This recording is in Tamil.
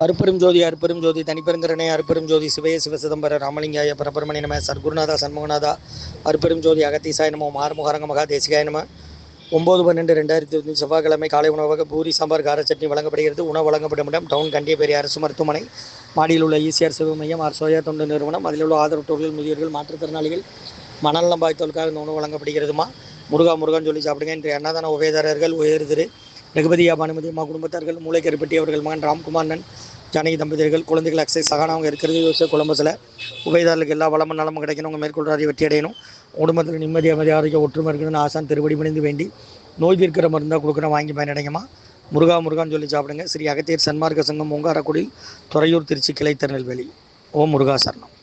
அருப்பெரும் ஜோதி தனிப்பெருங்கரணை அருப்பெரும் ஜோதி சிவய சிவசிதம்பர ராமலிங்காய பரபரமணி நம சர்க்குருநாதா சண்முகநாதா அருப்பெரும் ஜோதி அகத்தீசாய நமோ ஆறுமுகரங்க மகா தேசிகாய நம 9/12/2020 செவ்வாய்க்கிழமை காலை உணவாக பூரி சாம்பார் கார சட்னி வழங்கப்படுகிறது. உணவு வழங்கப்படும் இடம் டவுன் கண்டியப்பேரி அரசு மருத்துவமனை, மாடியில் உள்ள ஈசிஆர் சிவ மையம், சோயா தொண்டு நிறுவனம், அதில் உள்ள ஆதரவற்றோர்கள், முதியோர்கள், மாற்றுத்திறனாளிகள், மனநலம் பாதித்தோருக்காக இந்த உணவு வழங்கப்படுகிறதுமா. முருகான்னு சொல்லி சாப்பிடுங்க. இன்றைய அன்னதான உபயதாரர்கள் உயர் திரு ரகுபதியா பானுமதி அம்மா குடும்பத்தார்கள், மூளைக்கருப்பட்டி அவர்கள் மகன் ராம்குமாரன், ஜானகி தம்பதியர்கள், குழந்தைகள் அக்சை சகானவங்க இருக்கிறது கொலம்பஸில். உபயதாரர்களுக்கு எல்லா வளமும் நலமும் கிடைக்கணும். உங்கள் மேற்கொள்றாதி வெற்றி அடையணும். குடும்பத்தில் நிம்மதி அமைதி ஆரோக்கிய ஒற்றுமை இருக்கணும்னு ஆசான் திருவடி பணிந்து வேண்டி நோய் தீர்க்கிற மருந்தாக கொடுக்குற வாங்கி பயனடைங்கம்மா. முருகான்னு சொல்லி சாப்பிடுங்க. ஸ்ரீ அகத்தியர் சன்மார்க்க சங்கம், ஓங்காரக்குடி, துறையூர், திருச்சி கிளை, திருநெல்வேலி. ஓம் முருகா சரணம்.